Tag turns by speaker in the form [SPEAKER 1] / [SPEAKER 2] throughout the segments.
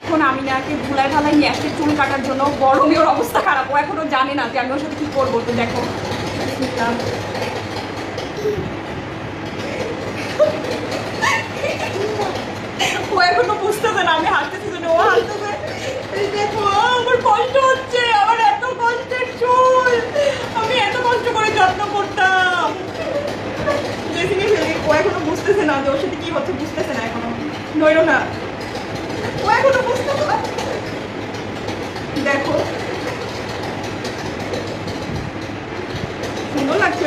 [SPEAKER 1] এখন আমি নাকে ধুলাই ঢালাই নিয়ে আসছি চুল কাটার জন্য। গরমে ওর অবস্থা খারাপ, ও এখনো জানে না যে আমি ওর সাথে কি করবো। তো দেখো ও এখনো বুঝতেছে না আমি হাঁটতেছি জন্য ও হাঁটতেছে। এই দেখো আমার কষ্ট হচ্ছে, আমার এত কষ্টের চুল, আমি এত কষ্ট করে যত্ন করতাম। ও এখনো বুঝতেছে না যে ওর সাথে কি হচ্ছে, বুঝতেছে না এখনো। নইলো না, ও এখনো বুঝতেছে না। দেখো সুন্দর লাগছে।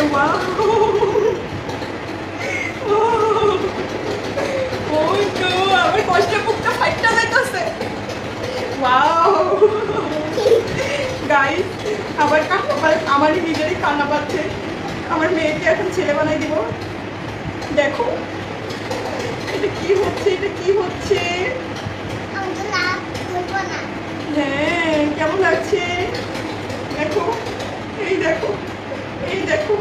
[SPEAKER 1] ওই তো আমার কষ্টের বুকটা ফাইটটা যাইতেছে। গাইস আবার কান্না পায়, আমারই নিজেরই কান্না পাচ্ছে। আমার মেয়েকে এখন ছেলে বানাই দিব। দেখো এটা কি হচ্ছে, এটা কি হচ্ছে। হ্যাঁ কেমন লাগছে দেখো, এই দেখো, এই দেখো,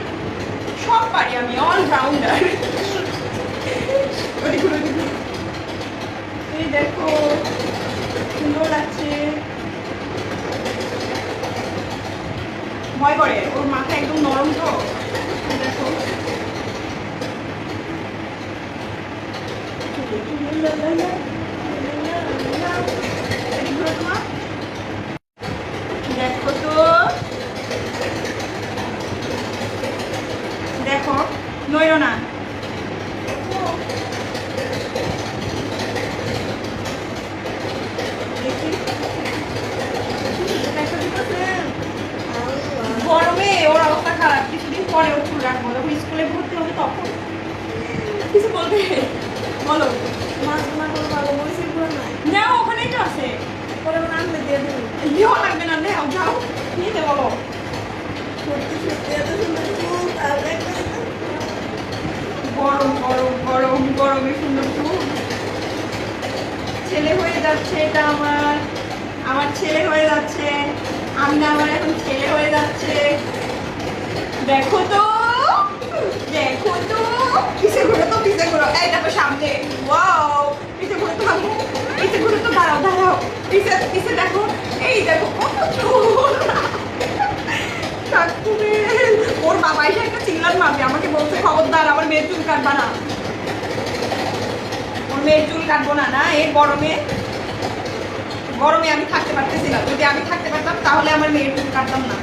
[SPEAKER 1] সব পারি আমি, অলরাউন্ডার। এই দেখো সুন্দর লাগছে। ভয় করে, ওর মাথা একদম নরম তো। দেখো দেখো তো, দেখো নইরো না। গরমে ওর অবস্থা খারাপ, কিছুদিন পরে ওর চুল রাখবো, যখন স্কুলে ভর্তি হবে তখন। কিছু বলবে বলো। না ওখানেই তো আছে, দেওয়া লাগবে না, নেও যাও নিতে বলো। গরম গরম গরম গরমে সুন্দর চুল। ছেলে হয়ে যাচ্ছে এটা আমার, আমার ছেলে হয়ে যাচ্ছে। আমি না, আমার এখন ছেলে হয়ে যাচ্ছে। দেখো তো, দেখো তো, পিছে ঘুরো তো, পিছে ঘুরো। এই দেখো সামনে, ওয়াও, পিছে ঘুরো তো, পিছে ঘুরো তো, দাঁড়াও দাঁড়াও, পিছে পিছে দেখো, এই দেখো কত চুল। ওর বাবা এসে একটা চিল্লান মারবে, আমাকে বলছে খবরদার আমার মেয়ের চুল কাটবা না, ওর মেয়ের চুল কাটবো না। না এই গরমে, গরমে আমি থাকতে পারতেছি না। যদি আমি থাকতে পারতাম তাহলে আমার মেয়ের চুল কাটতাম না।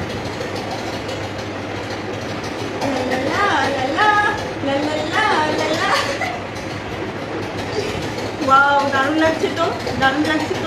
[SPEAKER 1] ওয়াও দারুণ লাগছে তো, দারুণ লাগছে তো।